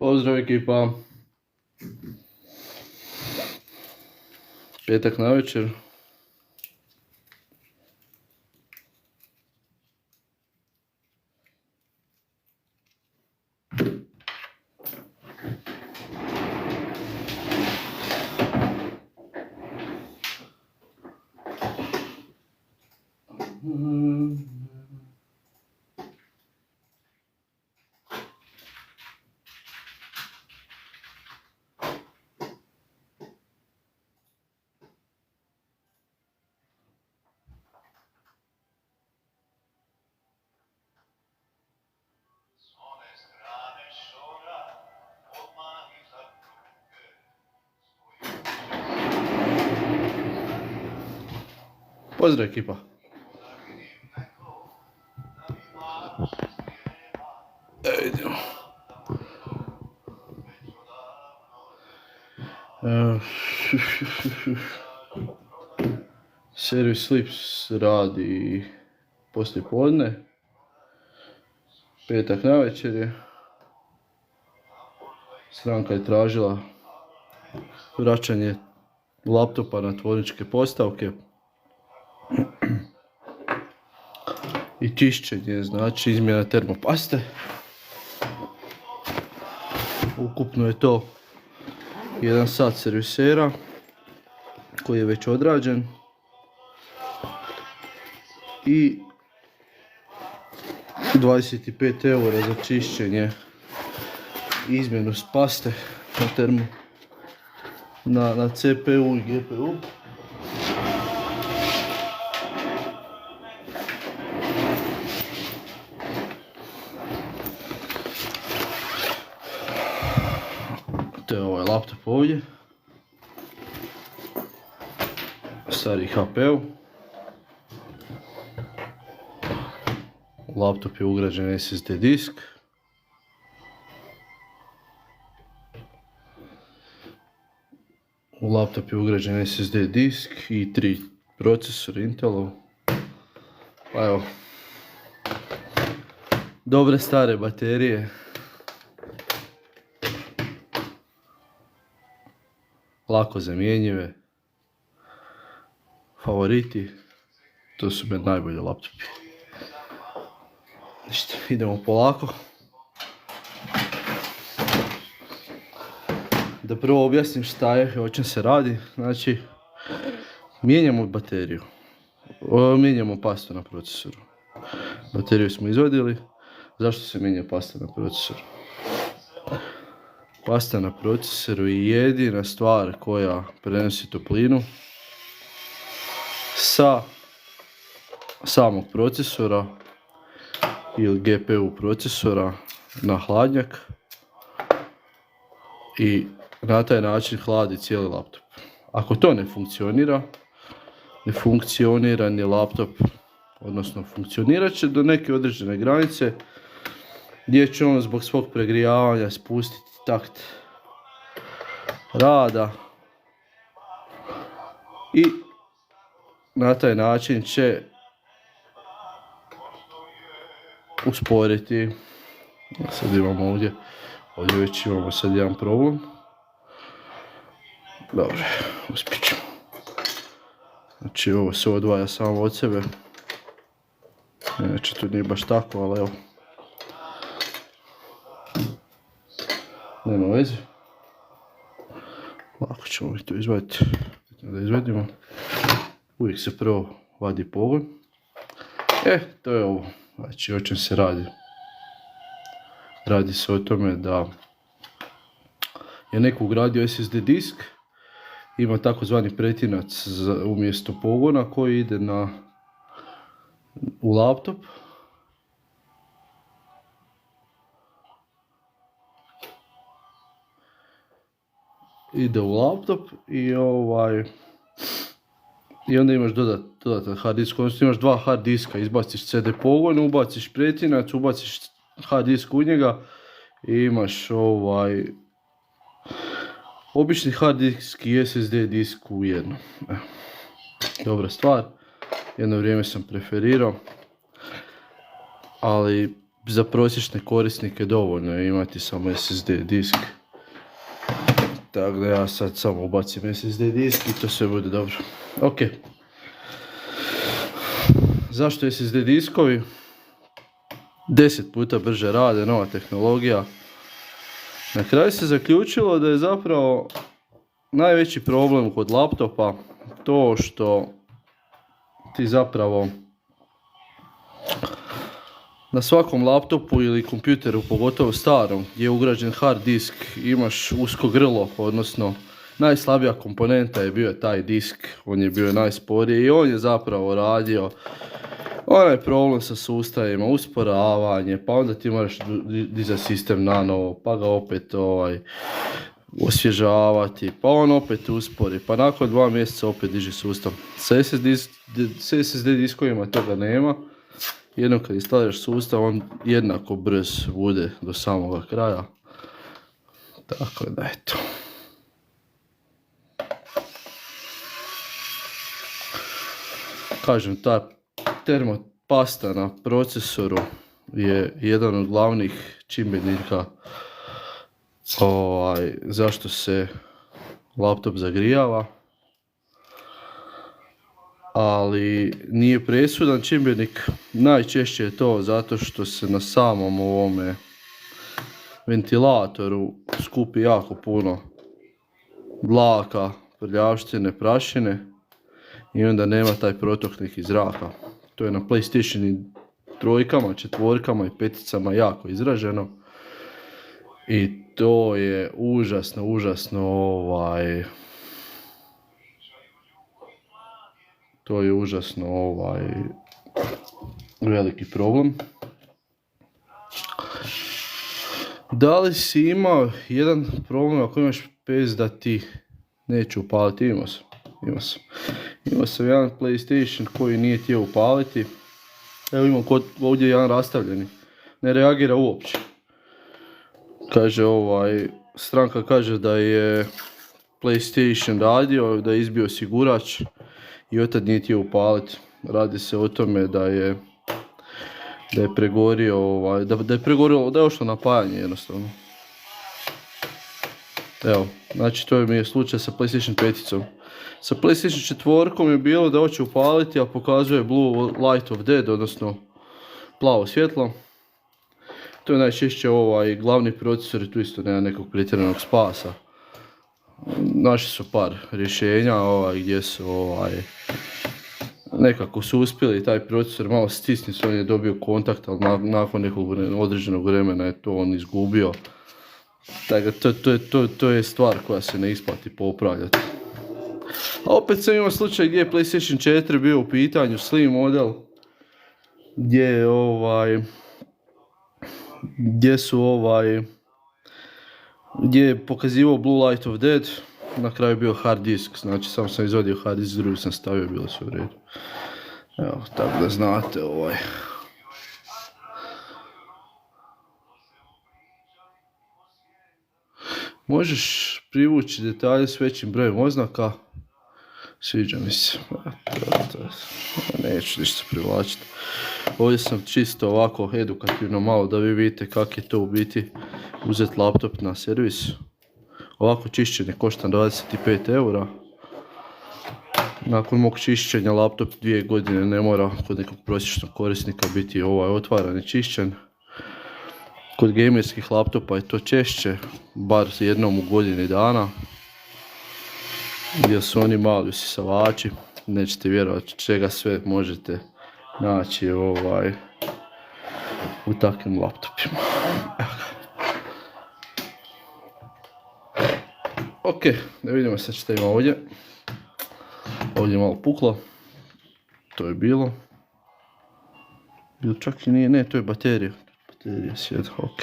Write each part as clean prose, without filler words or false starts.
Pozdrav ekipa. Petak navečer. Pozdrav ekipa. Vidimo. Servis Slips radi poslije podne. Petak navečer je. Stranka je tražila vraćanje laptopa na tvorničke postavke i čišćenje, znači izmjena termopaste. Ukupno je to 1 sat servisera koji je već odrađen i 25 € za čišćenje i izmjenu paste na CPU i GPU. To je ovaj laptop ovdje, stari HP-u. U laptop je ugrađen SSD disk. U laptop je ugrađen SSD disk i 3 procesora Intelov. Pa evo, dobre stare baterije. Lako zamjenjive. Favoriti. To su mi najbolji laptopi. Ništa, idemo polako. Da prvo objasnim šta je, o čem se radi. Znači, mijenjamo bateriju. Mijenjamo pastu na procesoru. Bateriju smo izvadili. Zašto se mijenja pasta na procesoru? Pasta na procesoru je jedina stvar koja prenosi toplinu sa samog procesora ili GPU procesora na hladnjak i na taj način hladi cijeli laptop. Ako to ne funkcionira ni laptop, odnosno funkcionirat će do neke određene granice gdje će on zbog svog pregrijavanja spustiti takt rada i na taj način će usporiti. Sad imamo ovdje već imamo sad jedan problem. Dobro, uspjet ćemo. Znači ovo se odvaja samo od sebe. Znači to nije baš tako, ali evo. Nema veze. Lako ćemo mi to izvaditi. Da izvedimo. Uvijek se prvo vadi pogon. To je ovo. Znači o čem se radi. Radi se o tome da je neko ugradio SSD disk. Ima takozvani pretinac umjesto pogona koji ide u laptop. Ide u laptop i onda imaš dodatan hard disk, odnosno imaš 2 hard diska, izbaciš CD pogon, ubaciš pretinac, ubaciš hard disk u njega i imaš obični hard disk i SSD disk u jednom. Dobra stvar, jedno vrijeme sam preferirao, ali za prosječne korisnike dovoljno je imati samo SSD disk. Tako da ja sad samo ubacim SSD disk i to sve bude dobro. Ok. Zašto SSD diskovi? 10 puta brže rade, nova tehnologija. Na kraju se zaključilo da je zapravo najveći problem kod laptopa to što ti zapravo na svakom laptopu ili kompjuteru, pogotovo starom, gdje je ugrađen hard disk, imaš usko grlo, odnosno najslabija komponenta je bio taj disk, on je bio najsporiji i on je zapravo radio onaj problem sa sustavima, usporavanje, pa onda ti moraš dizati sistem nanovo, pa ga opet osvježavati, pa on opet uspori, pa nakon 2 mjeseca opet diži sustav. Sa SSD diskovima toga nema. Jednom kad instaliraš sustav, on jednako brz bude do samoga kraja. Tako da eto. Kažem, ta termopasta na procesoru je jedan od glavnih čimbenika zašto se laptop zagrijava. Ali nije presudan čimbenik, najčešće je to zato što se na samom ovome ventilatoru skupi jako puno dlaka, prljavštine, prašine i onda nema taj protok neki zraka. To je na PlayStation 3, 4 i 5 jako izraženo i to je užasno to je užasno veliki problem. Da li si imao jedan problem ako imaš pes da ti neće upaliti? Imao sam jedan PlayStation koji nije htio upaliti. Evo imam ovdje jedan rastavljeni. Ne reagira uopće. Kaže stranka kaže da je PlayStation radio, da je izbio osigurač i otad nije htio upaliti. Radi se o tome da je pregorio, da je ošlo napajanje jednostavno. Evo, znači to mi je slučaj sa PlayStation 5. Sa PlayStation 4 je bilo da hoće upaliti, a pokazuje Blue Light of Dead, odnosno plavo svjetlo. To je najčešće glavni procesor i tu isto nema nekog pretjeranog spasa. Našli su par rješenja gdje su nekako su uspjeli taj procesor malo stisniti, on je dobio kontakt, ali nakon nekog određenog vremena je to on izgubio. Tako to je stvar koja se ne isplati popravljati. A opet sam imao slučaj gdje je PlayStation 4 bio u pitanju, slim model, gdje je pokazivao Blue Light of Dead, na kraju bio hard disk, znači samo sam izvadio hard disk, drugi sam stavio, bilo sve u redu. Evo, tako da znate Možeš privući detalje s većim brojem oznaka. Sviđa mi se. Neću ništa privlačiti. Ovdje sam čisto ovako edukativno malo da vi vidite kako je to u biti uzeti laptop na servis. Ovako čišćenje košta 25 eura. Nakon mog čišćenja laptop 2 godine ne mora kod nekog prosječnog korisnika biti otvaran i čišćen. Kod gamerskih laptopa je to češće, bar jednom u godini dana. Gdje su oni mali usisavači, nećete vjerovati čega sve možete naći u takvim laptopima. Ok, da vidimo sad što ima ovdje. Ovdje je malo puklo. To je bilo. Ili čak i nije, ne, to je baterija. Baterija sjeda, ok.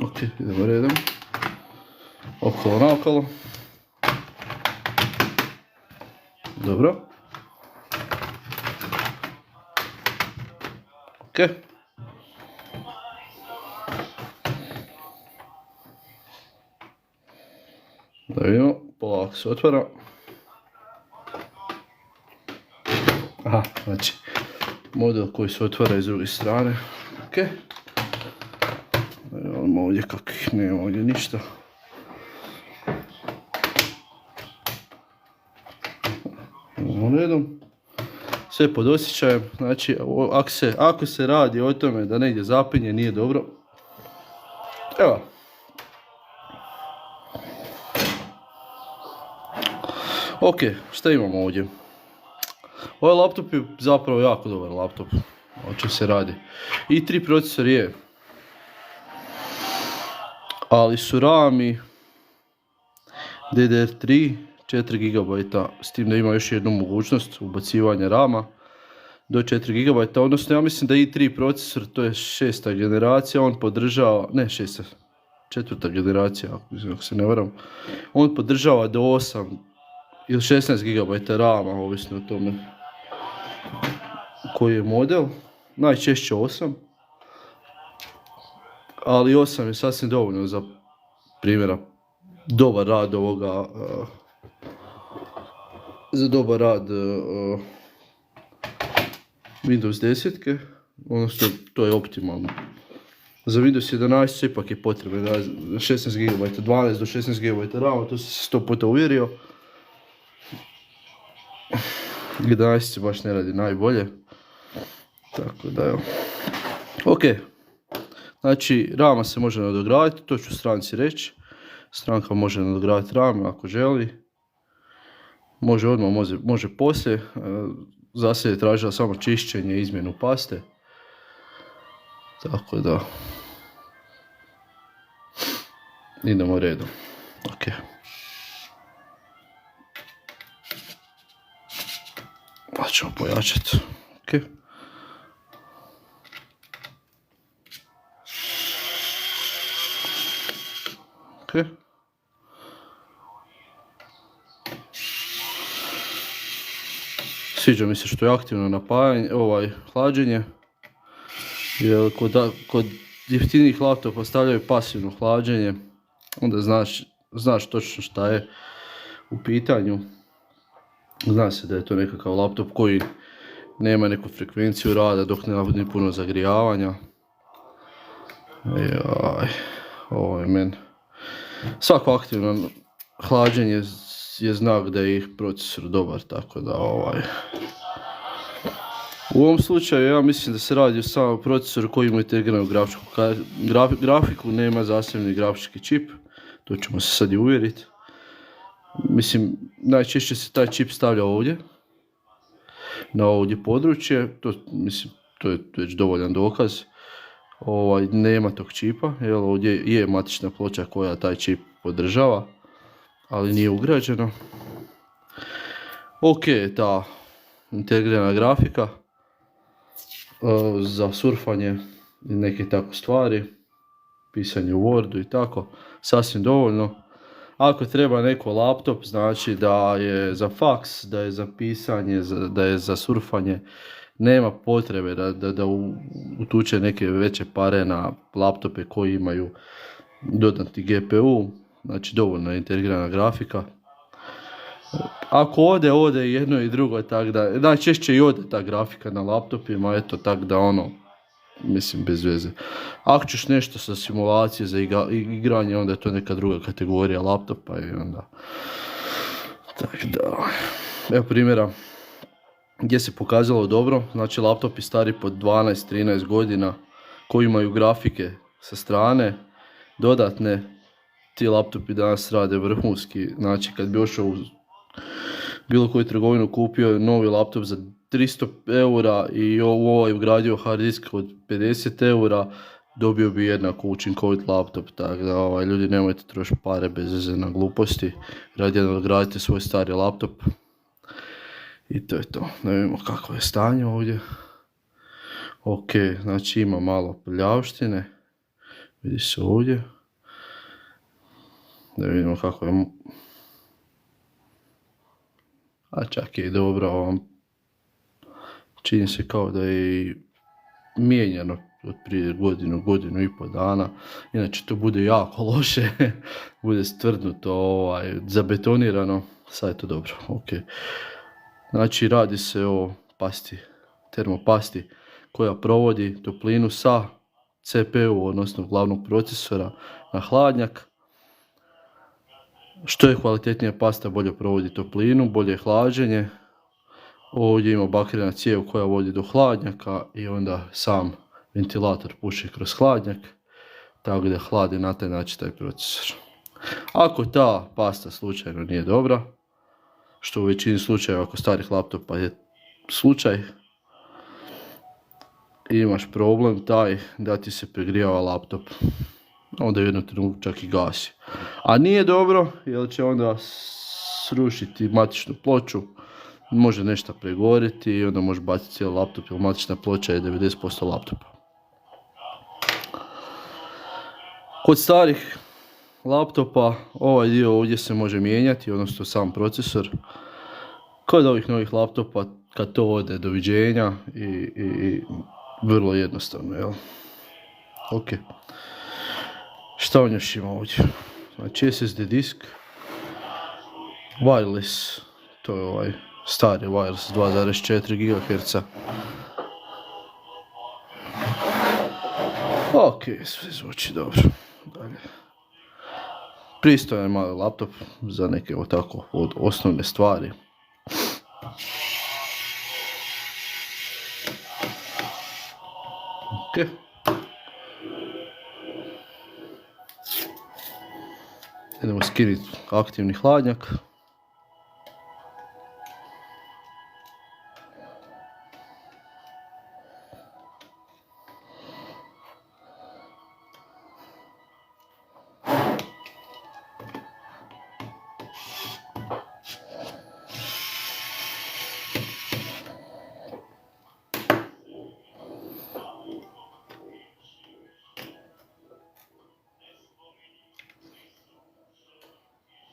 Ok, idemo redom. Okolo naokolo. Dobro. Ok. Da vidimo, polako se otvara. Aha, znači, model koji se otvara iz druge strane. Ok. Da vidimo ovdje kakvih, nema ovdje ništa. U redu. Sve pod osjećajem, znači ako se radi o tome da negdje zapinje, nije dobro. Evo. Ok, šta imamo ovdje? Ovaj laptop je zapravo jako dobar laptop, o čem se radi. i3 procesor je, ali su RAM-i DDR3 4 GB, s tim da ima još jednu mogućnost ubacivanja RAM-a do 4 GB, odnosno ja mislim da i3 procesor, to je 6. generacija, on podržava, ne 6. 4. generacija, ako se ne varam, on podržava do 8 ili 16 GB RAM-a, ovisno o tome koji je model, najčešće 8, ali 8 je sasvim dovoljno za primjera dobar rad ovoga, za dobar rad Windows 10, odnosno to je optimalno. Za Windows 11 ipak je potrebno 16 GB, 12 do 16 GB RAM, to se 100 puta uvjerio. 11 se baš ne radi najbolje. Tako da evo. Ok. Znači RAM-a se može nadograditi, to ću stranci reći. Stranka može nadograditi RAM ako želi. Može odmah, može poslije. Za sad je tražila samo čišćenje i izmjenu paste. Tako da. Idemo redom. Ok. Pa ćemo pojačati. Ok. Ok. Sviđa mi se što je aktivno napajanje, hlađenje. Jer kod jeftinijih laptopa stavljaju pasivno hlađenje. Onda znaš točno šta je u pitanju. Zna se da je to nekakav laptop koji nema neku frekvenciju rada dok ne navodi puno zagrijavanja. Jaj, ovo je meni. Svako aktivno hlađenje je znak da je procesor dobar, tako da u ovom slučaju ja mislim da se radi o samom procesoru koji ima integriranu grafiku, nema zasebni grafički čip, to ćemo se sad i uvjeriti. Mislim, najčešće se taj čip stavlja ovdje, na ovdje područje, to je već dovoljan dokaz. Nema tog čipa, jer ovdje je matična ploča koja taj čip podržava, ali nije ugrađena. Ok, ta integrirana grafika za surfanje i neke tako stvari, pisanje u Wordu i tako, sasvim dovoljno. Ako treba neko laptop, znači da je za faks, da je za pisanje, da je za surfanje, nema potrebe da utuče neke veće pare na laptope koji imaju dodatni GPU, znači dovoljno je integrirana grafika. Ako ode jedno i drugo, tako da, najčešće i ode ta grafika na laptopima, eto, tako da mislim bez veze. Ako ćeš nešto sa simulacije za igranje, onda je to neka druga kategorija laptopa i onda. Tako da, evo primjera gdje se pokazalo dobro, znači laptopi stari po 12-13 godina koji imaju grafike sa strane, dodatne, ti laptopi danas rade vrhunski, znači kad bi došao u bilo koju trgovinu kupio novi laptop za 300 eura i ugradio hard disk od 50 eura, dobio bi jednako učinkovit laptop, tako da ljudi nemojte trošiti pare bez veze na gluposti, radije nadogradite svoj stari laptop. I to je to, da vidimo kako je stanje ovdje. Ok, znači ima malo prljavštine, vidi se ovdje. Da vidimo kako je, a čak je i dobro, čini se kao da je mijenjano od prije godinu i pol dana. Inače to bude jako loše, bude stvrdnuto, zabetonirano, sad je to dobro, ok. Znači radi se o pasti, termopasti koja provodi toplinu sa CPU, odnosno glavnog procesora, na hladnjak. Što je kvalitetnija pasta, bolje provodi toplinu, bolje je hlađenje. Ovdje ima bakrena cijev koja vodi do hladnjaka i onda sam ventilator puši kroz hladnjak, tako da hladi na taj način taj procesor. Ako ta pasta slučajno nije dobra, što u većini slučajeva ako starih laptopa je slučaj, imaš problem taj da ti se pregrijava laptop, onda u jednom trenutku čak i gasi. A nije dobro jer će onda srušiti matičnu ploču, može nešto pregoriti i onda može baciti cijeli laptop jer matična ploča je 90% laptopa. Kod starih laptopa ovaj dio ovdje se može mijenjati, odnosno sam procesor. Kod ovih novih laptopa kad to ode, doviđenja i vrlo jednostavno, jel? Ok. Šta on još ima ovdje? Znači SSD disk, wireless, to je ovaj stari wireless 2,4 GHz. Ok, sve zvuči dobro. Dalje. Pristojan mali laptop za neke tako od osnovne stvari. Ok. Idemo skinuti aktivni hladnjak.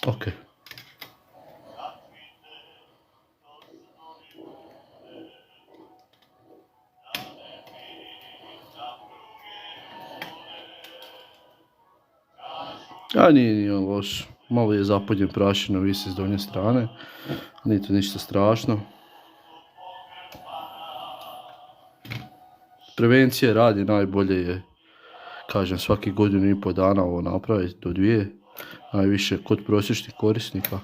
Ok. A nije on loš. Malo je zapaljen prašina, visi s donje strane. Nije to ništa strašno. Prevencija radi, najbolje je, kažem, svaki godinu i pol dana ovo napraviti do 2. Najviše kod prosječnih korisnika.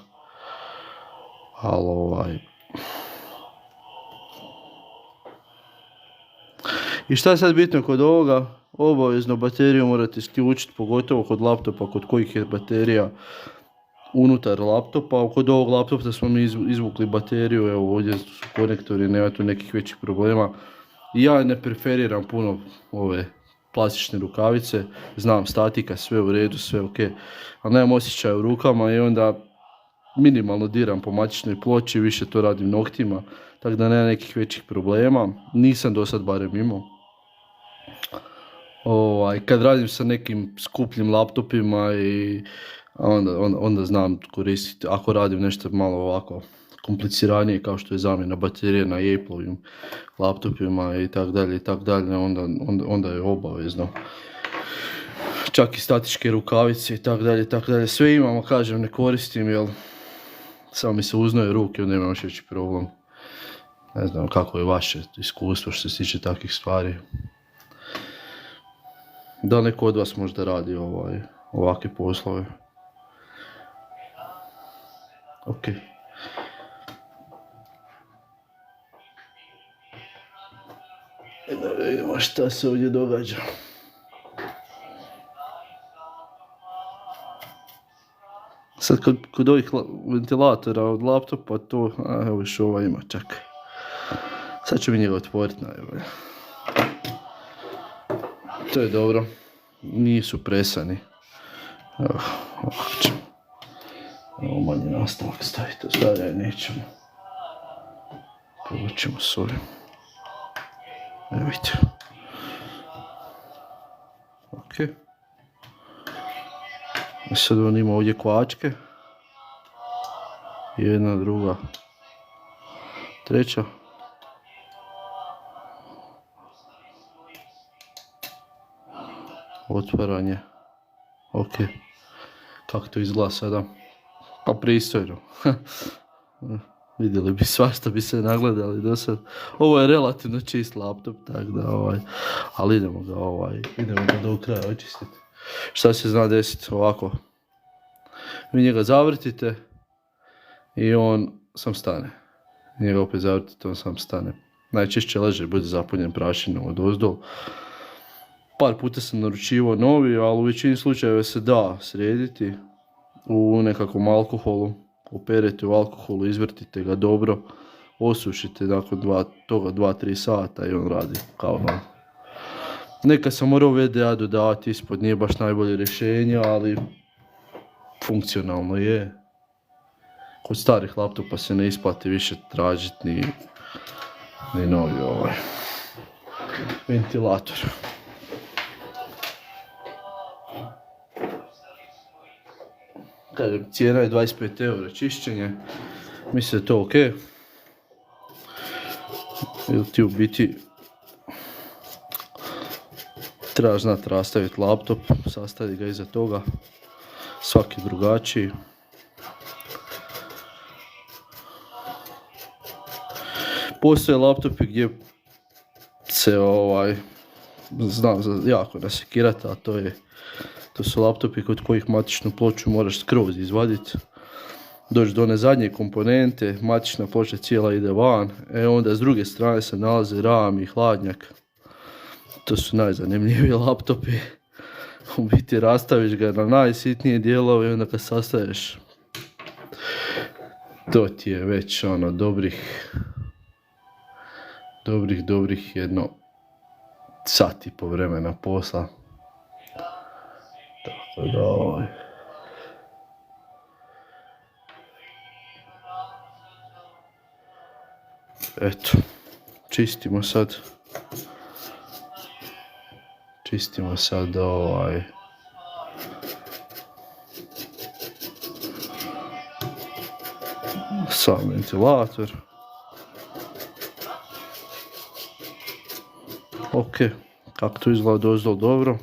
Ali I šta je sad bitno kod ovoga? Obavezno bateriju morate isključiti, pogotovo kod laptopa kod kojih je baterija unutar laptopa. Kod ovog laptopa smo mi izvukli bateriju, evo ovdje su konektori, nema tu nekih većih problema. Ja ne preferiram puno ove plastične rukavice, znam statika, sve u redu, sve ok, ali nemam osjećaja u rukama i onda minimalno diram po matičnoj ploči, više to radim noktima, tako da nema nekih većih problema, nisam do sad barem imao. Kad radim sa nekim skupljim laptopima i onda znam koristiti, ako radim nešto malo ovako kompliciranije kao što je zamjena baterije na Apple-ovim laptopima i tako dalje, onda je obavezno. Čak i statičke rukavice i tako dalje, sve imamo, kažem, ne koristim jer samo mi se uznoje ruke, onda imam još veći problem. Ne znam kako je vaše iskustvo što se tiče takvih stvari. Da neko od vas možda radi ovakve poslove. Ok. Da vidimo šta se ovdje događa. Sad kod ovih ventilatora od laptopa to, evo još ova ima čak. Sad ću mi njega otvoriti najbolje. To je dobro. Nisu presani. Evo, ovako ćemo. Evo manji nastavak staviti, ostavljaj nećemo. Povučemo s ovim. Evo vidite. Ok. I sad on ima ovdje kvačke. Jedna, druga, treća. otvaranje. Ok. Kako to izgleda sada? Pa pristojno. Vidjeli bi svašta, bi se nagledali do sad. Ovo je relativno čist laptop, tako da ali idemo ga do kraja očistiti. Šta se zna desiti ovako? Vi njega zavrtite i on sam stane. Njega opet zavrtite, on sam stane. Najčešće leže, bude zapunjen prašinom od ozdol. Par puta sam naručivao novi, ali u većini slučajeva se da srediti u nekakvom alkoholu. Operete u alkoholu, izvrtite ga dobro, osušite nakon toga 2-3 sata i on radi kao novo. Neka sam morao VDA dodavati ispod, nije baš najbolje rješenje, ali funkcionalno je. Kod starih laptopa se ne isplati više tražiti ni novi ventilator. Kažem, cijena je 25 eura čišćenje, mislim da je to ok. Ili ti u biti trebaš znati rastaviti laptop, sastaviti ga iza toga, svaki drugačiji. Postoje laptopi gdje se znam jako nasekirati, a to su laptopi kod kojih matičnu ploču moraš skroz izvaditi. Doći do one zadnje komponente, matična ploča cijela ide van, onda s druge strane se nalaze RAM i hladnjak. To su najzanimljiviji laptopi. U biti rastaviš ga na najsitnije dijelove i onda kad sastaveš, to ti je već dobrih jedno sat i po vremena posla. Tako da eto, čistimo sad sam ventilator. Ok, kako to izgleda dozdol dobro.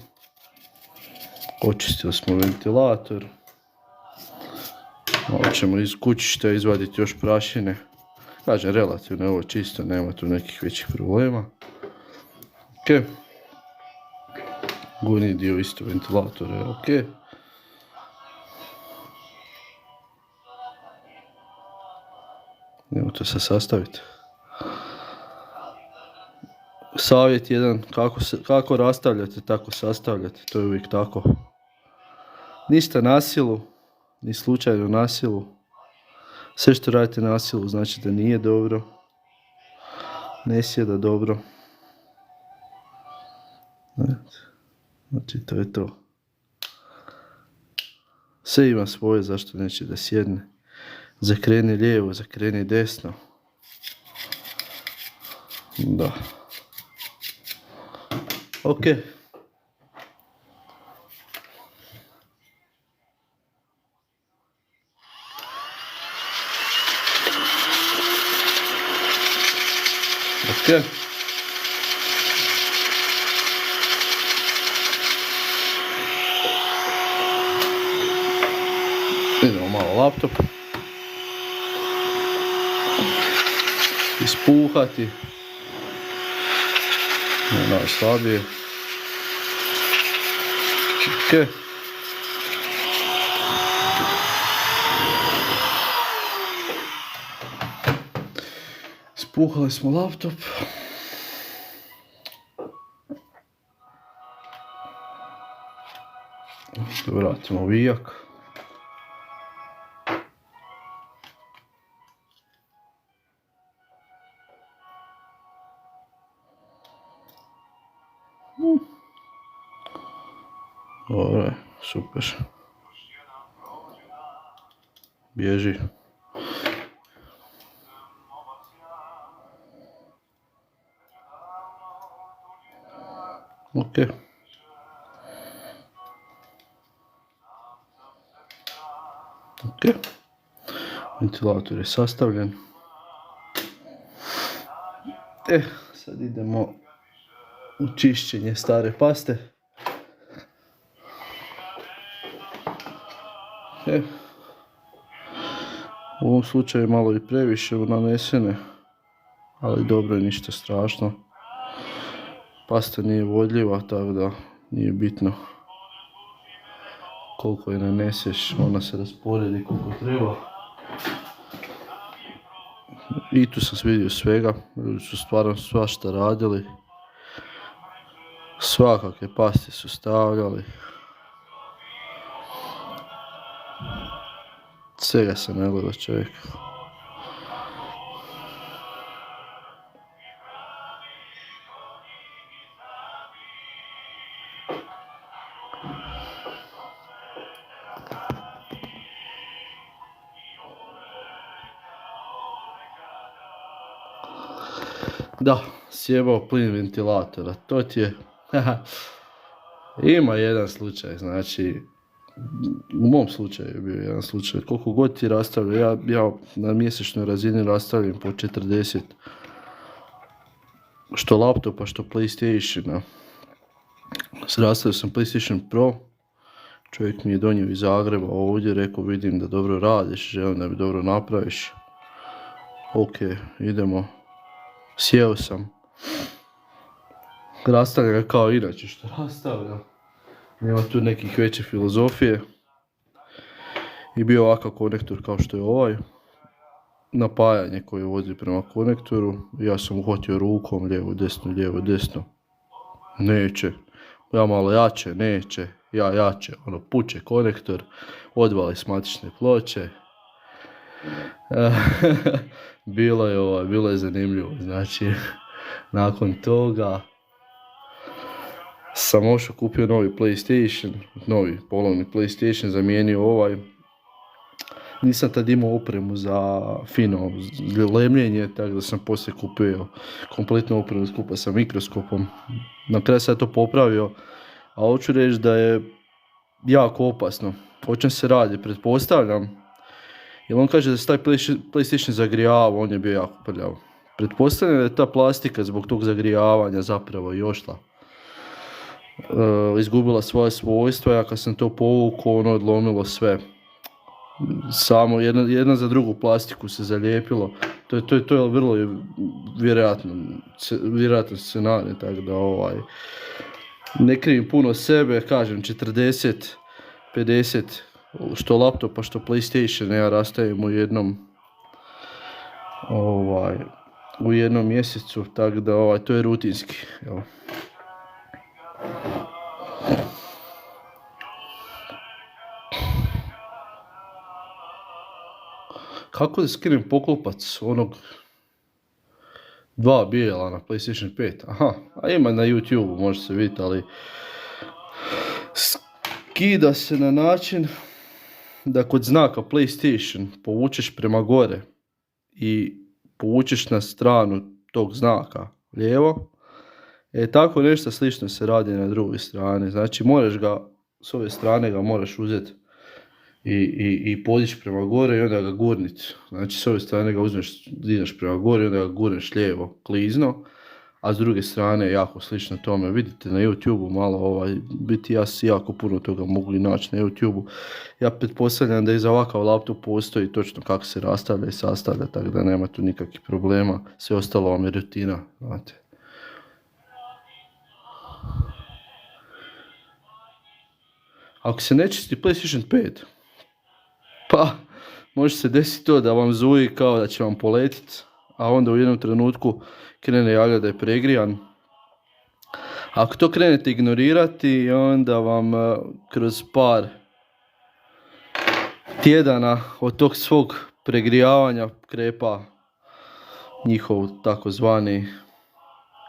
Očistili smo ventilator. Ovo ćemo iz kućišta izvaditi još prašine. Kažem, relativno je ovo čisto, nema tu nekih većih problema. Ok. Gornji dio isto ventilatora je ok. Idemo to se sastaviti. Savjet jedan, kako rastavljate, tako sastavljate, to je uvijek tako. Ništa na silu, ni slučajno na silu. Sve što radite na silu znači da nije dobro. Ne sjeda dobro. Znači to je to. Sve ima svoje zašto neće da sjedne. Zakreni lijevo, zakreni desno. Da. Ok. Ok. Idemo malo laptop ispuhati. Malo slabije. Ok. Ispuhali smo laptop. Vratimo vijak. Dobro je, super. Bježi. Ok. Ok. Ventilator je sastavljen. Sad idemo u čišćenje stare paste. U ovom slučaju malo i previše nanesene, ali dobro je, ništa strašno. Pasta nije vodljiva, tako da nije bitno koliko je naneseš, ona se rasporedi koliko treba. I tu sam vidio svega, ljudi su stvarno svašta radili. Svakakve paste su stavljali. Svega se ne gleda čovjek. Da, sjebao plin ventilatora, to ti je... Ima jedan slučaj, znači... U mom slučaju je bio jedan slučaj. Koliko god ti rastavlja, ja na mjesečnoj razini rastavljam po 40. Što laptopa, što PlayStationa. Rastavio sam PlayStation Pro. Čovjek mi je donio iz Zagreba ovdje, rekao vidim da dobro radiš, želim da mi dobro napraviš. Ok, idemo. Sjeo sam. Rastavljam ga kao inače što rastavljam. Nema tu nekih veće filozofije. I bio ovakav konektor kao što je ovaj. Napajanje koje vodi prema konektoru. Ja sam uhvatio rukom, lijevo, desno. Neće. Ja malo jače, neće. Ja jače. Ono, puče konektor. Odvali s matične ploče. Bilo je zanimljivo. Znači, nakon toga sam ošao, kupio novi PlayStation, novi polovni PlayStation, zamijenio ovaj. Nisam tad imao opremu za fino lemljenje, tako da sam poslije kupio kompletnu opremu skupa sa mikroskopom. Na kraju sam to popravio, a hoću reći da je jako opasno. O čem se radi, pretpostavljam, jer on kaže da se taj PlayStation zagrijava, on je bio jako prljav. Pretpostavljam da je ta plastika zbog tog zagrijavanja zapravo i ošla. Izgubila svoje svojstva, ja kad sam to povukao, ono odlomilo sve. Samo jedna za drugu plastiku se zalijepilo. To je vrlo vjerojatno scenarij, tako da ne krivim puno sebe, kažem 40, 50, što laptopa, što PlayStation, ja rastavim u jednom mjesecu, tako da to je rutinski. Evo. Kako da skinem poklopac onog 2 bijela na PlayStation 5? Aha, a ima na YouTube, može se vidjeti, ali skida se na način da kod znaka PlayStation povučeš prema gore i povučeš na stranu tog znaka lijevo. Tako nešto slično se radi na drugoj strani. Znači moraš ga, s ove strane ga moraš uzeti i podići prema gore i onda ga gurniti. Znači s ove strane ga uzmeš, ideš prema gore i onda ga gurneš lijevo, klizno, a s druge strane jako slično tome. Vidite na YouTube-u malo, biti ja jako puno toga mogu i naći na YouTube-u. Ja pretpostavljam da i za ovakav laptop postoji točno kako se rastavlja i sastavlja, tako da nema tu nikakvih problema. Sve ostalo vam je rutina, znate. Ako se ne čisti PlayStation 5, pa može se desiti to da vam zuji kao da će vam poletiti, a onda u jednom trenutku krene javljati da je pregrijan. Ako to krenete ignorirati, onda vam kroz par tjedana od tog svog pregrijavanja krepa njihov takozvani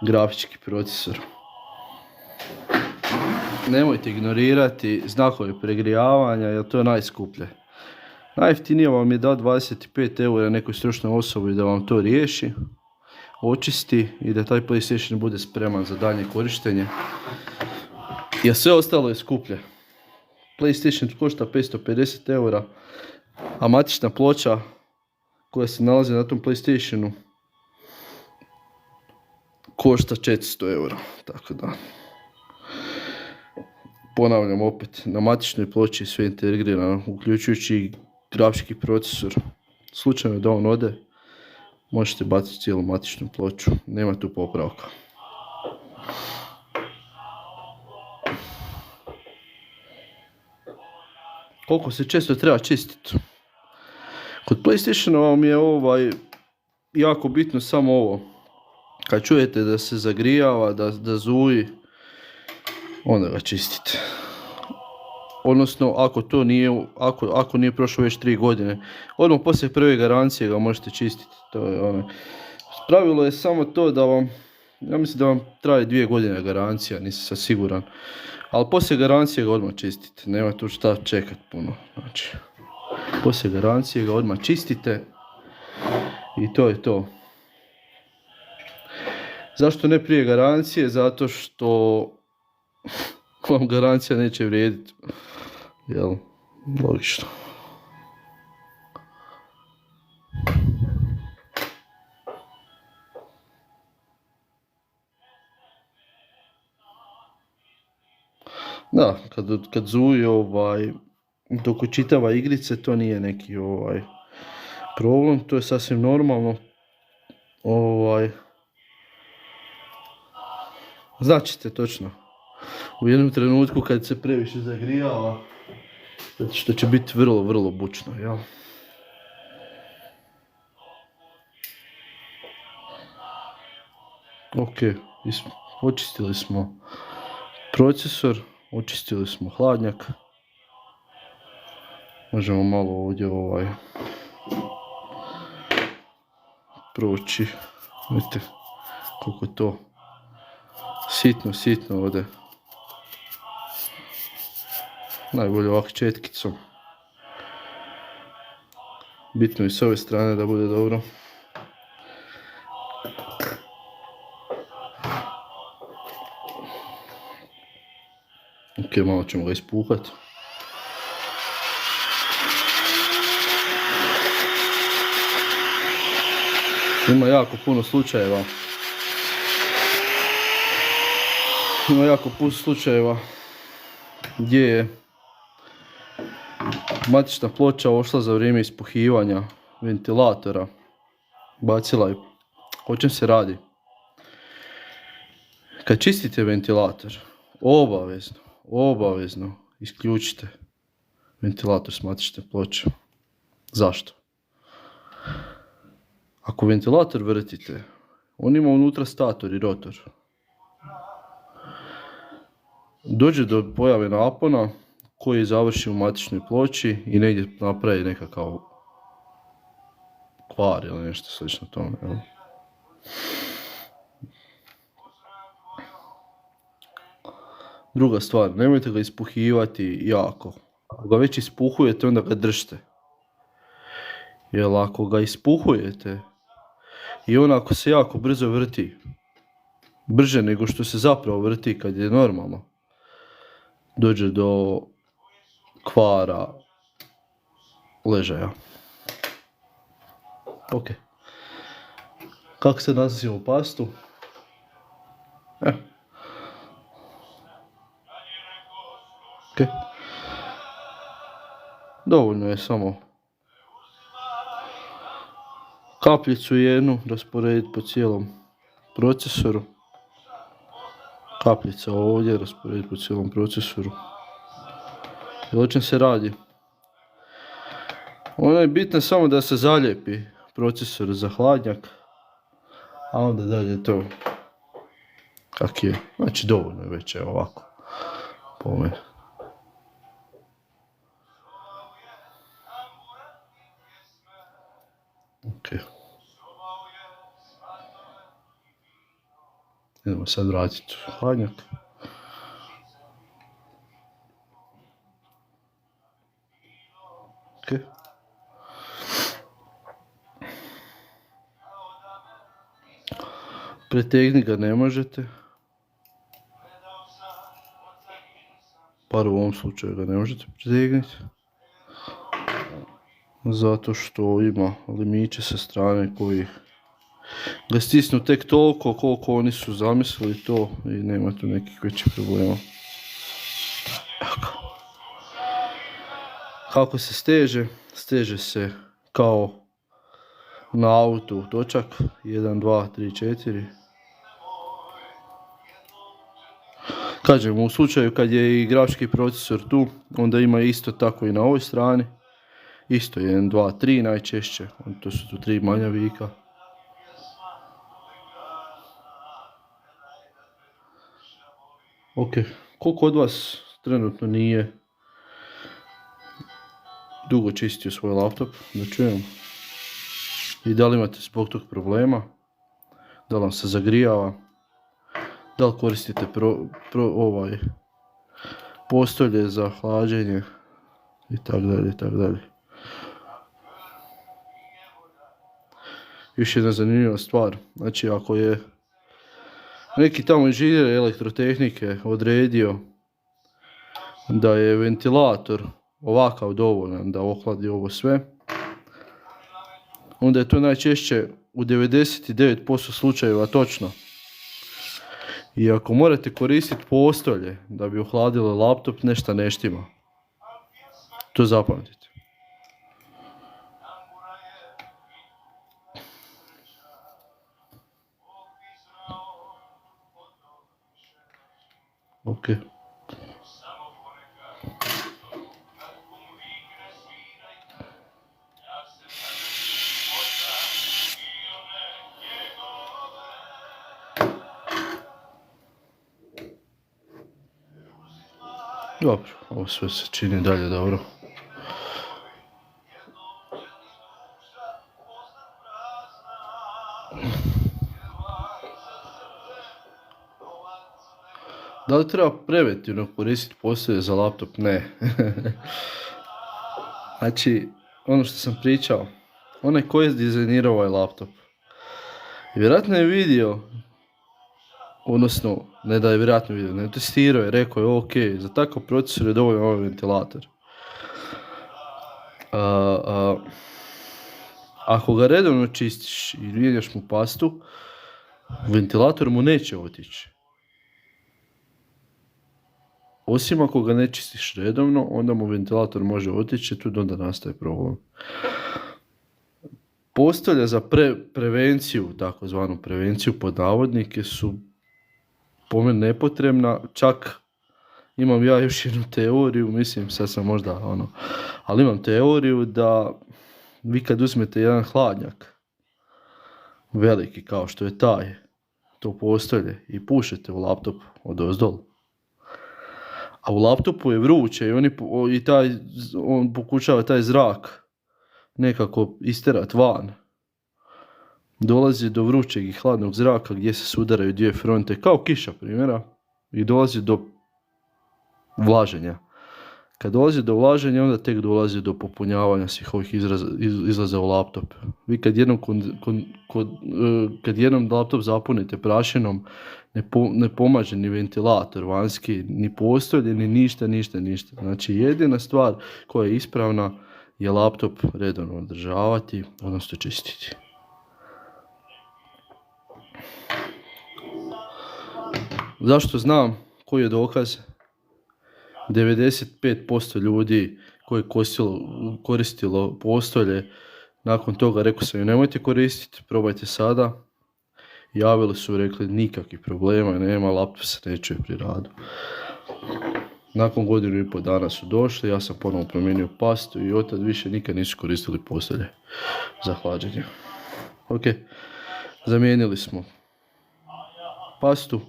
grafički procesor. Nemojte ignorirati znakove pregrijavanja, jer to je najskuplje. Najjeftinije vam je dati 25 eura nekoj stručnoj osobi da vam to riješi, očisti i da taj PlayStation bude spreman za daljnje korištenje. Jer sve ostalo je skuplje. PlayStation košta 550 eura, a matična ploča koja se nalazi na tom PlayStationu košta 400 eura. Tako da ponavljam opet, na matičnoj ploči je sve integrirano, uključujući i grafički procesor. Slučajno da on ode, možete baciti cijelu matičnu ploču, nema tu popravka. Koliko se često treba čistiti? Kod PlayStationa vam je jako bitno samo ovo. Kad čujete da se zagrijava, da zuji, onda ga čistite. Odnosno, ako nije prošlo već 3 godine, odmah poslije prve garancije ga možete čistiti. To je pravilo je samo to da vam, ja mislim da vam traje 2 godine garancija, nisam sad siguran. Ali poslije garancije ga odmah čistite, nema tu šta čekat puno. Znači, poslije garancije ga odmah čistite i to je to. Zašto ne prije garancije? Zato što vam garancija neće vrijediti. Jel? Logično. Da, kad zuji dok učitava igrice, to nije neki problem, to je sasvim normalno. Značite točno u jednom trenutku kad se previše zagrijava, što će biti vrlo, vrlo bučno, jel? Ok, očistili smo procesor, očistili smo hladnjak. Možemo malo ovdje proći. Vidite koliko to sitno ode. Najbolje ovak četkicom. Bitno je s ove strane da bude dobro. Ok, malo ćemo ga ispuhati. Ima jako puno slučajeva. Gdje je matična ploča ošla za vrijeme ispuhivanja ventilatora. Bacila je. O čem se radi? Kad čistite ventilator, obavezno isključite ventilator s matične ploče. Zašto? Ako ventilator vrtite, on ima unutra stator i rotor. Dođe do pojave napona koji završi u matičnoj ploči i negdje napravi nekakav kvar ili nešto slično tome. Jel? Druga stvar, nemojte ga ispuhivati jako. Ako ga već ispuhujete, onda ga držite. Jer ako ga ispuhujete i on ako se jako brzo vrti, brže nego što se zapravo vrti kad je normalno, dođe do kvara ležaja. Ok. Kako se nazivamo pastu? Ok. Dovoljno je samo kapljicu jednu rasporediti po cijelom procesoru. Kapljica ovdje rasporediti po cijelom procesoru. I o čem se radi? Ona je bitna samo da se zalijepi procesor za hladnjak, a onda dalje to kak je. Znači dovoljno je već, evo ovako. Po meni. Ok. Idemo sad vratiti hladnjak. Ok. Pretegni ga ne možete. Bar u ovom slučaju ga ne možete pretegniti. Zato što ima limiće sa strane koji ga stisnu tek toliko koliko oni su zamislili to i nema tu nekih većih problema. Kako se steže? Steže se kao na autu točak 1, 2, 3, 4. Kažem, u slučaju kad je i grafički procesor tu, onda ima isto tako i na ovoj strani. Isto 1, 2, 3 najčešće, to su tu 3 manja vika. Ok, koliko od vas trenutno nije dugo čistio svoj laptop, da čujem. I da li imate zbog tog problema, da li vam se zagrijava, da li koristite postolje za hlađenje i tako dalje, i tako dalje. Još jedna zanimljiva stvar, znači ako je neki tamo inženjer elektrotehnike odredio da je ventilator ovakav dovoljan da ohladi ovo sve, onda je to najčešće u 99% slučajeva točno. I ako morate koristiti postolje da bi ohladili laptop, nešto ne štima. To zapamtite. Ok. Dobro, ovo sve se čini dalje dobro. Da li treba preventivno koristiti postolje za laptop? Ne. Znači, ono što sam pričao, onaj koji je dizajnirao ovaj laptop, vjerojatno je vidio, odnosno, ne da je vjerojatno vidio, ne testirao je, rekao je ok, za takav procesor je dovoljno ovaj ventilator. Ako ga redovno čistiš i mijenjaš mu pastu, ventilator mu neće otići. Osim ako ga ne čistiš redovno, onda mu ventilator može otići i tu onda nastaje problem. Postolja za prevenciju, takozvanu prevenciju pod navodnike, su po meni nepotrebna. Čak imam ja još jednu teoriju, mislim sad sam možda ali imam teoriju da vi kad uzmete jedan hladnjak veliki kao što je taj, to postolje, i pušete u laptop odozdol, a u laptopu je vruće i on pokušava taj zrak nekako isterat van, dolazi do vrućeg i hladnog zraka gdje se sudaraju dvije fronte, kao kiša primjera, i dolazi do vlaženja. Kad dolazi do vlaženja, onda tek dolazi do popunjavanja svih ovih izlaza u laptop. Vi kad jednom laptop zapunite prašinom, ne pomaže ni ventilator vanjski, ni postolje, ni ništa. Znači jedina stvar koja je ispravna je laptop redovno održavati, odnosno čistiti. Zašto znam? Koji je dokaz? 95% ljudi koji je koristilo postolje, nakon toga rekao sam im nemojte koristiti, probajte sada. Javili su i rekli nikakvih problema nema, laptop se ne čuje pri radu. Nakon 1,5 dana su došli, ja sam ponovno promijenio pastu i od tad više nikad nisu koristili postolje za hlađenje. Ok, zamijenili smo pastu,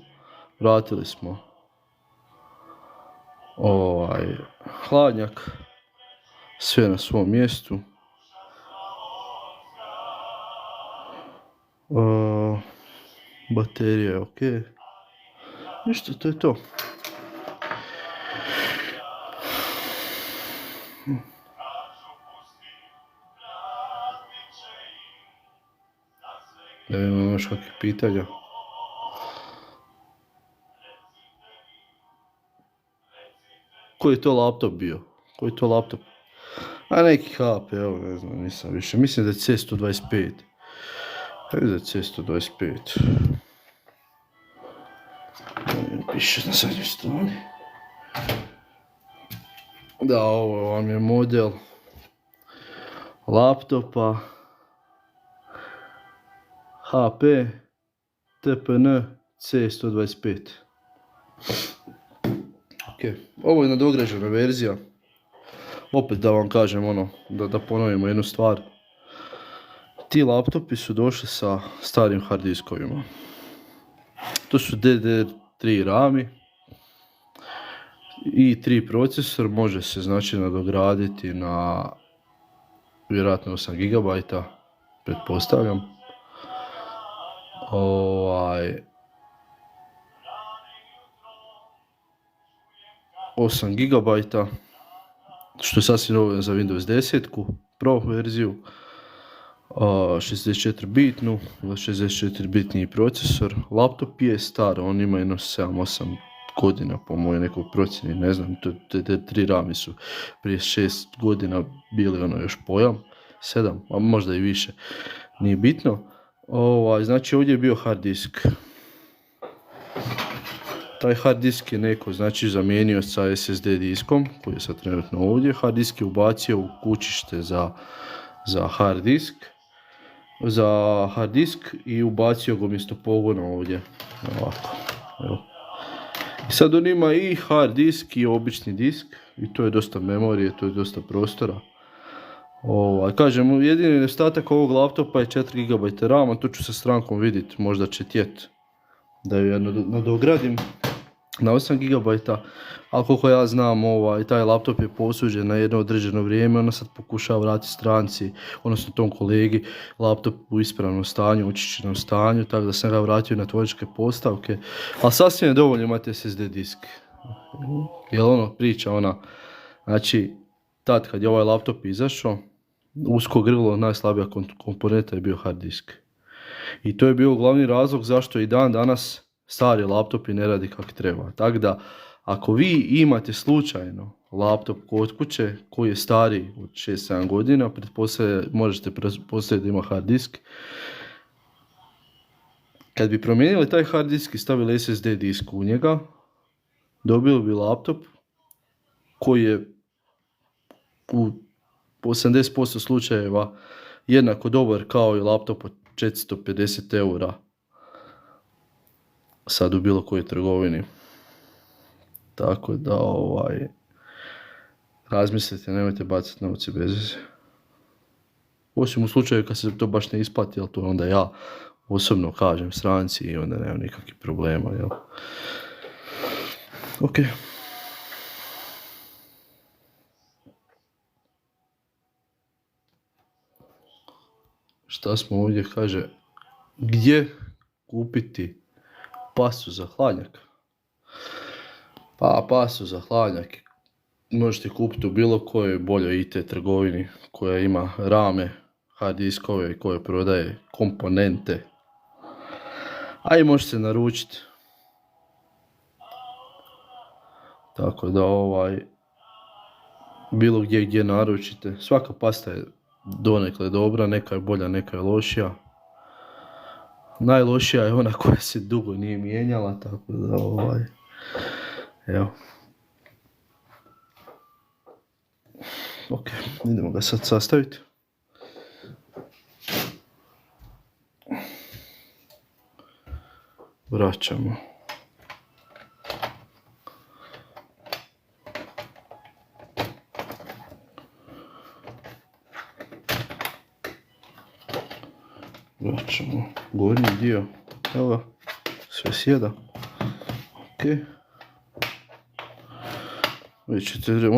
vratili smo hladnjak, sve na svom mjestu. Baterija je ok. Ništa, to je to. Da imamo još kakvih pitanja. Koji je to laptop bio? Koji je to laptop? A neki HP, evo ne znam, nisam više. Mislim da je C125. Ajde da je C125. Piše na zadnjoj strani. Da, ovo vam je model laptopa HP TPN C125. Ok, ovo je nadograđena verzija. Opet da vam kažem da ponovimo jednu stvar. Ti laptopi su došli sa starim hard diskovima. To su DDR3 rami i 3 procesor, može se znači nadograditi na vjerojatno 8 GB, pretpostavljam. 8 GB, što je sasvim dovoljno za Windows 10 Pro verziju, 64 bitnu ili 64 bitni procesor. Laptop je star, on ima jedno 7-8 godina po mojoj nekoj procjeni, ne znam, te 3 rami su prije 6 godina bili još pojam, 7, a možda i više, nije bitno. Znači ovdje je bio hard disk. Taj hard disk je neko znači zamijenio sa SSD diskom koji je sad trenutno ovdje. Hard disk je ubacio u kućište za hard disk i ubacio ga umjesto pogona ovdje. Ovako. Evo. I sad on ima i hard disk i obični disk i to je dosta memorije, to je dosta prostora. Kažem, jedini nedostatak ovog laptopa je 4 GB RAM, tu ću sa strankom vidjeti, možda će tjet da ju nadogradim na 8 GB, ali koliko ja znam, taj laptop je posuđen na jedno određeno vrijeme, ona sad pokušava vratiti stranci, odnosno tom kolegi, laptop u ispravnom stanju, očišćenom stanju, tako da sam ga vratio na tvorničke postavke, ali sasvim je dovoljno imati SSD disk. Jel priča znači, tad kad je ovaj laptop izašao, usko grlo, najslabija komponenta je bio hard disk. I to je bio glavni razlog zašto i dan danas stari laptopi ne radi kako treba. Tako da, ako vi imate slučajno laptop kod kuće koji je stariji od 6-7 godina, možete pretpostaviti da ima hard disk. Kad bi promijenili taj hard disk i stavili SSD disk u njega, dobili bi laptop koji je u 80% slučajeva jednako dobar kao i laptop od 450 eura sad u bilo kojoj trgovini. Tako da razmislite, nemojte baciti novce bez veze. Osim u slučaju kad se to baš ne isplati, ali to onda ja osobno kažem stranci i onda nema nikakvih problema, jel? Ok. Šta smo ovdje, kaže, gdje kupiti pastu za hladnjak? Pa pastu za hladnjak možete kupiti u bilo kojoj boljoj IT trgovini koja ima rame, hard diskove i koje prodaje komponente. A i možete naručiti. Tako da bilo gdje naručite. Svaka pasta je donekle dobra, neka je bolja, neka je lošija. Najlošija je ona koja se dugo nije mijenjala, tako da evo. Ok, idemo ga sad sastaviti. Vraćamo. Vraćamo gornji dio, evo, sve sjeda. Ok.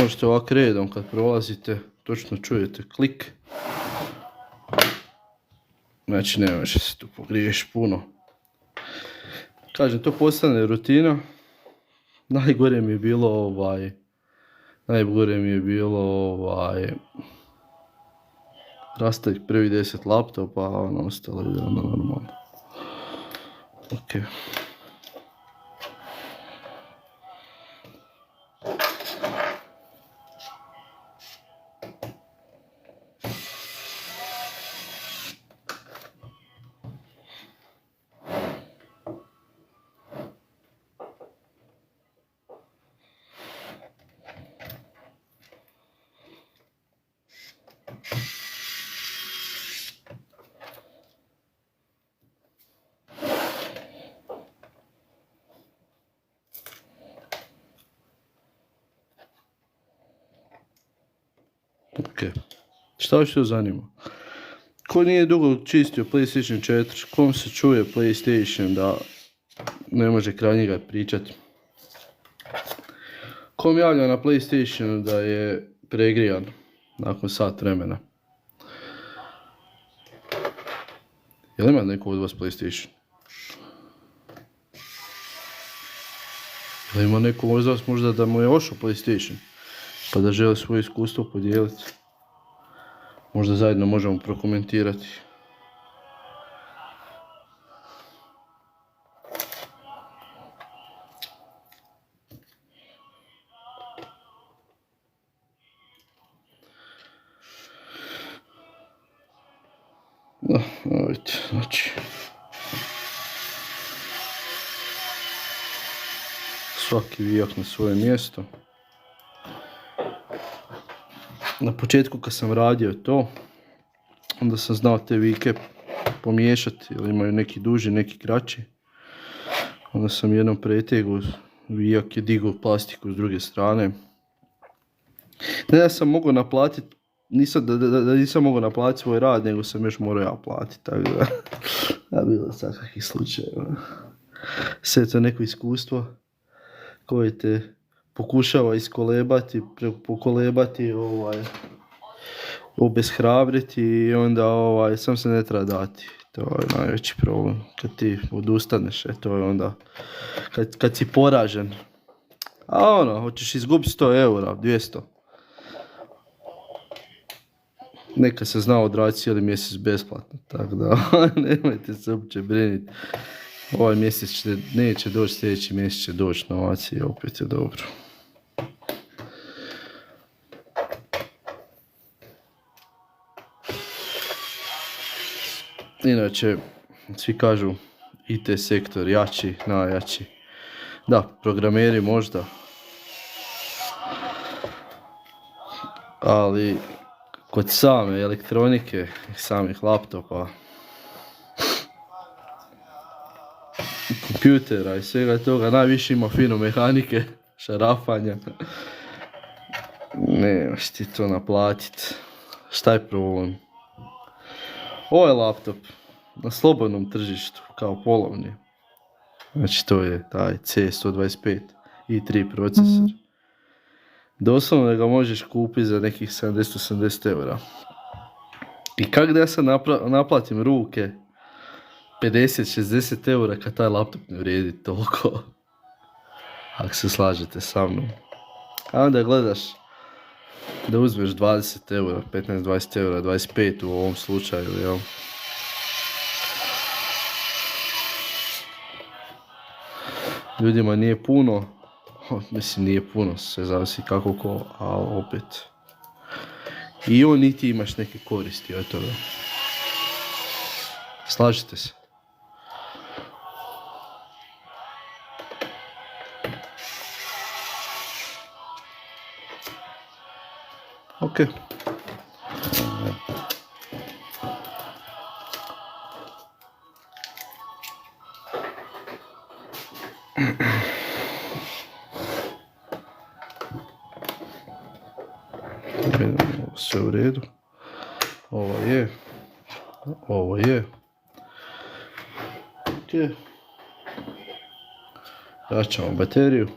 Možete ovak redom kad prolazite, točno čujete klik. Znači ne može se tu pogriješiti puno. Kažem, to postane rutina. Najgore mi je bilo rastaviti prvi 10 laptopa, a ostalo je normalno. Ok. Šta vas to zanima? Ko nije dugo čistio PlayStation 4, kom se čuje PlayStation da ne može kraj njega pričati? Kom javlja na PlayStationu da je pregrijan nakon sat vremena? Jel ima neko od vas PlayStation? Jel ima neko od vas možda da mu je ošao PlayStation? Pa da želi svoje iskustvo podijeliti? Možda zajedno možemo prokomentirati. Da, vidite, znači. Svaki vijak na svoje mjesto. Na početku kad sam radio to, onda sam znao te vijke pomiješati, jer imaju neki duži, neki kraći. Onda sam jednom pretegu, vijak je digao plastiku s druge strane. Ne da sam mogao naplatiti, nisam mogao naplatiti svoj rad, nego sam još morao ja platiti, tako da bilo svakakvih slučajeva. Sve to neko iskustvo koje te pokušava iskolebati, pokolebati, obeshrabriti i onda sam se ne treba dati. To je najveći problem. Kad ti odustaneš, to je onda kad si poražen. A hoćeš izgubiti 100 eura, 200. Neka se zna odraditi cijeli mjesec besplatno, tako da nemojte se uopće brinuti. Ovaj mjesec neće doći, sljedeći mjesec će doći novac i opet je dobro. Inače, svi kažu IT sektor jači, najjači. Da, programeri možda. Ali kod same elektronike, samih laptopa, kompjutera i svega toga, najviše ima fino mehanike, šarafanja. Nemaš ti to naplatit. Šta je problem? Ovaj laptop na slobodnom tržištu, kao polovni. Znači to je taj C125 i3 procesor. Doslovno da ga možeš kupiti za nekih 70-80 eura. I kako da ja sad naplatim ruke 50-60 eura kad taj laptop ne vrijedi toliko? Ako se slažete sa mnom. A onda gledaš da uzmeš 20 eura, 15-20 eura, 25 u ovom slučaju, jel? Ljudima nije puno, mislim nije puno, sve zavisi kako ko, ali opet. I on niti imaš neke koristi od toga. Slažete se? Ok. Sve u redu. Ovo je. Ok. Vraćamo bateriju.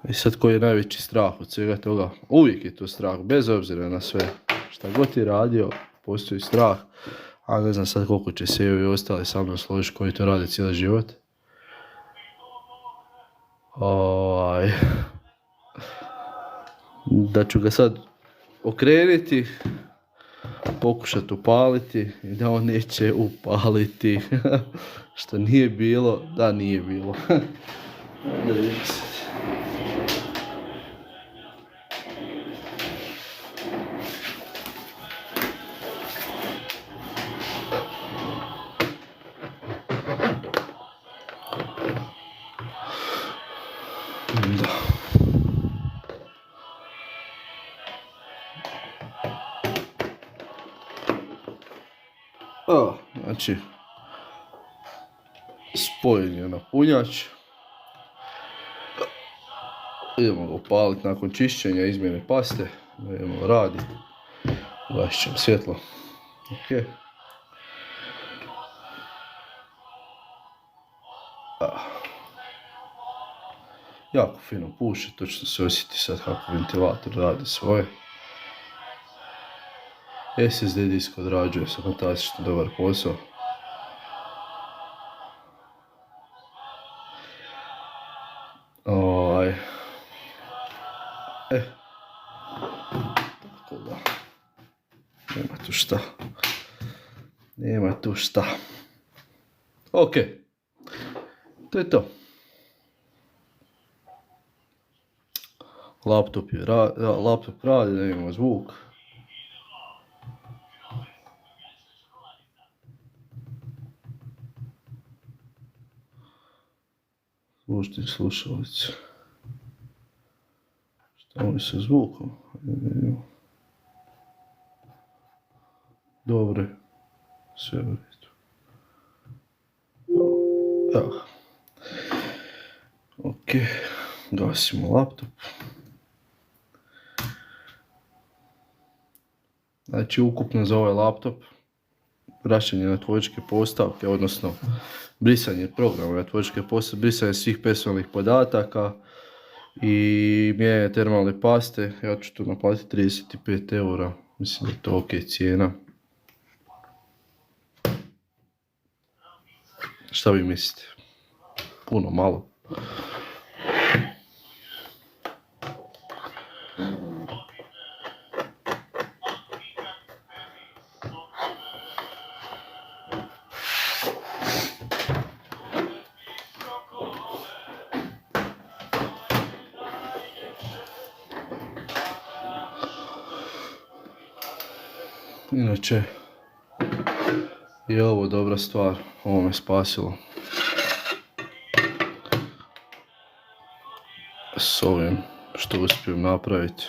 I sad koji je najveći strah od svega toga? Uvijek je to strah, bez obzira na sve. Šta god ti radio, postoji strah. A ne znam sad koliko će se i ostali sa mnom složiti koji to rade cijeli život. Da ću ga sad okrenuti, pokušati upaliti i da on neće upaliti. Što nije bilo, da nije bilo. Da vidimo sad. Znači, spojen je napunjač, Idemo ga upaliti nakon čišćenja, izmjene paste, da vidimo radi. Gasit ćemo svjetlo. Ok. Jako fino puše, točno se osjeti sad kako ventilator radi svoje. SSD disk odrađuje se fantastično dobar posao. Tako da, nema tu šta. Nema tu šta. Ok, to je to. Laptop radi, da imamo zvuk. Zvučnik slušalice. Šta mi sa zvukom? Dobre. Sve u redu. Evo. Ok. Gasimo laptop. Znači ukupno za ovaj laptop vraćanje na tvoričke postavke, odnosno brisanje programa na tvoričke postavke, brisanje svih personalnih podataka i mijenjanje termalne paste. Ja ću tu naplatiti 35 eura, mislim da je to ok cijena. Šta vi mislite? Puno, malo? Inače, je ovo dobra stvar, ovo me spasilo. S ovim što uspijem napraviti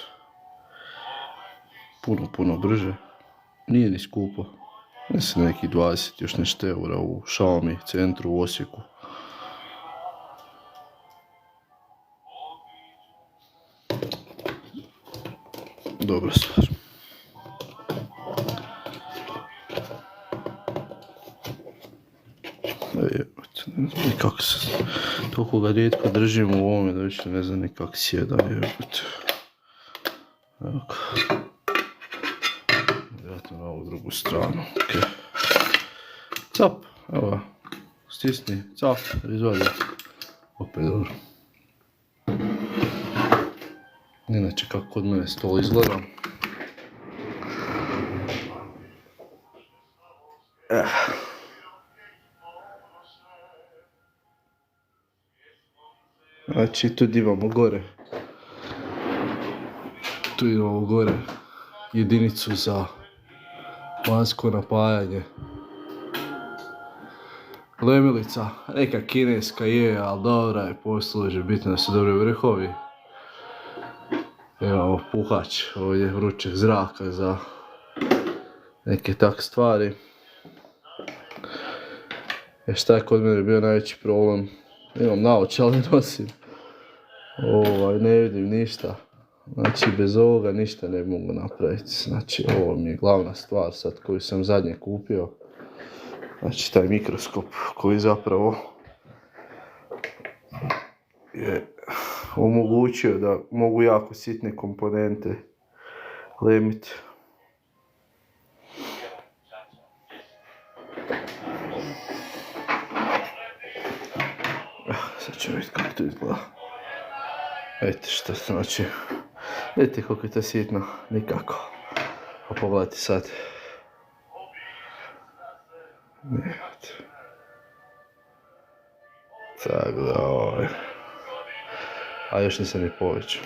puno brže. Nije ni skupo. Mislim neki 20 još nešto eura u Xiaomi centru u Osijeku. Dobra stvar. Ne znam ni kako se... Toliko ga rijetko držim u ovome da više ne znam ni kako sjeda. Evo ga. Vjerojatno na ovu drugu stranu. Okay. Cap, evo ga. Stisni, cap, izvadi. Opet dobro. Inače kako kod mene stol izgleda. Znači tu imamo gore. Tu imamo gore jedinicu za vanjsko napajanje. Lemilica, neka kineska je, ali dobra je, posluži, bitno da su dobri vrhovi. Evo puhač ovdje vrućeg zraka za neke tak stvari. Šta je kod mene bio najveći problem? Imam naočale, nosim. Ne vidim ništa. Znači bez ovoga ništa ne mogu napraviti. Znači ovo mi je glavna stvar sad koju sam zadnje kupio. Znači taj mikroskop koji zapravo je omogućio da mogu jako sitne komponente lemiti. Sad ću vidjeti kako to izgleda. Vidite što znači. Vidite koliko je to sitno. Nikako. Pa pogledajte sad. Tako da a još nisam ni povećao.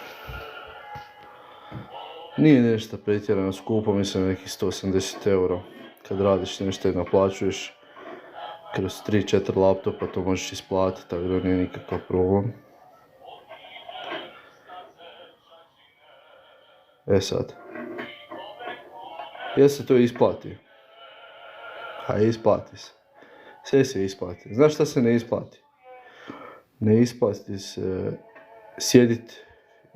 Nije nešto pretjerano skupo, mislim nekih 180 euro. Kad radiš nešto i naplaćuješ kroz 3-4 laptopa, to možeš isplatiti, tako da nije nikakav problem. Sad. Jel se to isplati? Isplati se. Sve se isplati. Znaš šta se ne isplati? Ne isplati se sjedit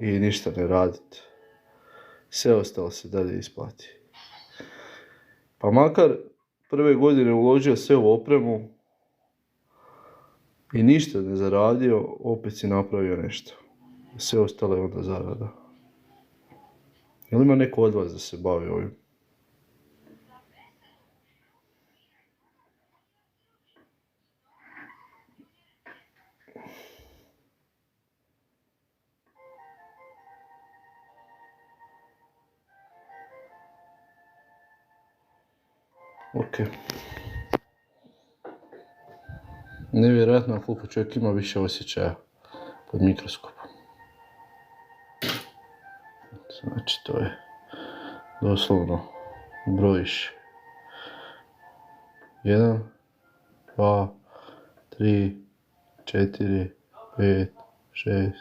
i ništa ne raditi. Sve ostalo se dalje isplati. Pa makar prve godine uložio sve u opremu i ništa ne zaradio, opet si napravio nešto. Sve ostalo je onda zarada. Jel ima neko od vas da se bavi ovim? Ok. Nevjerojatno koliko čovjek ima više osjećaja pod mikroskopom. Znači to je doslovno brojiš 1, 2, 3, 4, 5, 6,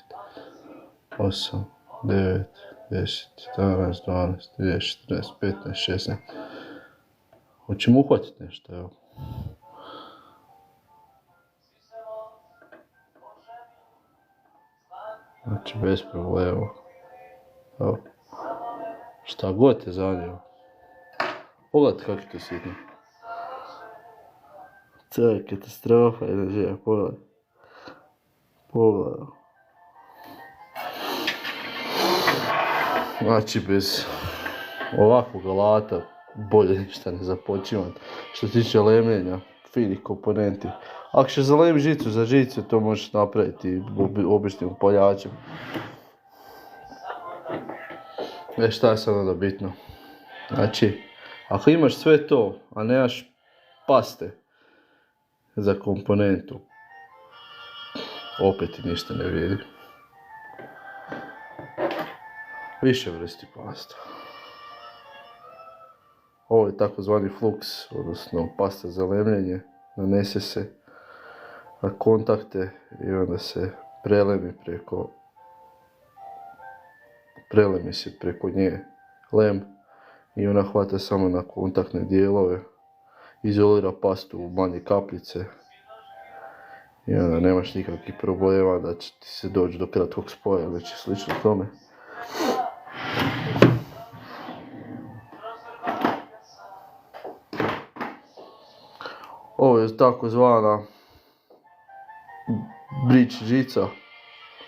8, 9, 10, 11, 12, 13, 14, 15, 16. Hoćemo uhvatiti nešto, evo. Znači, bez problema. Evo. Šta god te zanima. Pogledajte kako je to sitno. To je katastrofa, eneržija, pogledaj. Pogledaj. Znači, bez ovakvog alata bolje ništa ne započimati. Što se tiče lemljenja, finih komponenti. Ako će zalem žicu za žicu, to možeš napraviti običnim upaljačem. Šta je sad onda bitno? Znači, ako imaš sve to, a nemaš paste za komponentu, opet ti ništa ne vidi. Više vrsti pasta. Ovo je takozvani flux, odnosno pasta za lemljenje. Nanese se na kontakte i onda se prelemi se preko nje lem i ona hvata samo na kontaktne dijelove, izolira pastu u manje kapljice i onda nemaš nikakvih problema da će ti se doći do kratkog spoja ili će slično tome. Ovo je takozvana bridge žica.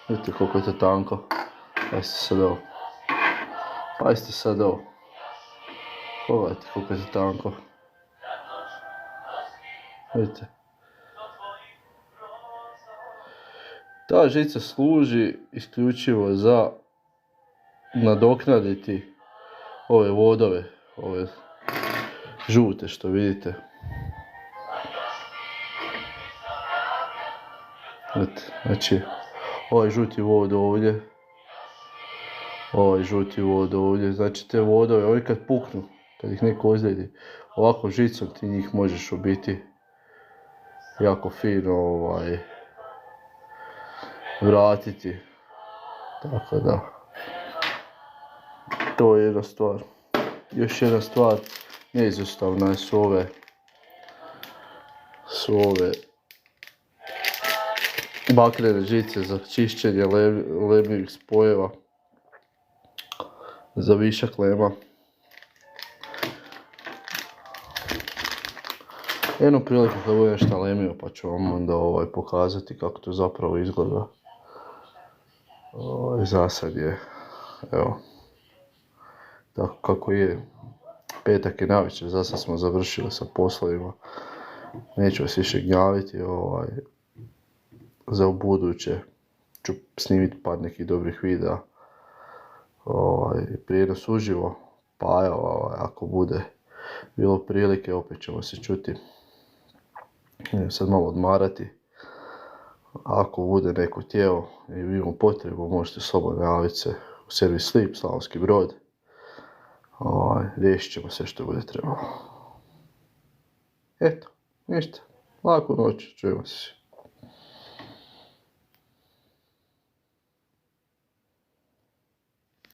Vidite koliko je to tanko. Pazite sad ovo. Pazite sad ovo. Pogledajte koliko je to tanko. Vidite. Ta žica služi isključivo za nadoknaditi ove vodove, ove žute što vidite. Znači, ovaj žuti vod ovdje, ovaj žuti vod ovdje, znači te vodove, ovi kad puknu, kad ih neko ozlijedi, ovako žicom ti njih možeš u biti jako fino vratiti. Tako da, to je jedna stvar. Još jedna stvar, neizostavna su ove bakrene žice za čišćenje lemljivih spojeva, za višak lema. Jednu priliku kad budem šta lemio pa ću vam onda pokazati kako to zapravo izgleda. Zasad je, evo, tako kako je. Petak je navečer, zasad smo završili sa poslovima. Neću vas više gnjaviti, za ubuduće ću snimiti par nekih dobrih videa, prijenos uživo, pa evo, ako bude bilo prilike, opet ćemo se čuti. Idem sad malo odmarati. Ako bude neko tijelo i imamo potrebu, možete slobodno javiti se u servis Sleep, Slavonski Brod. Riješit ćemo sve što bude trebalo. Eto, ništa. Laku noć, čujemo se.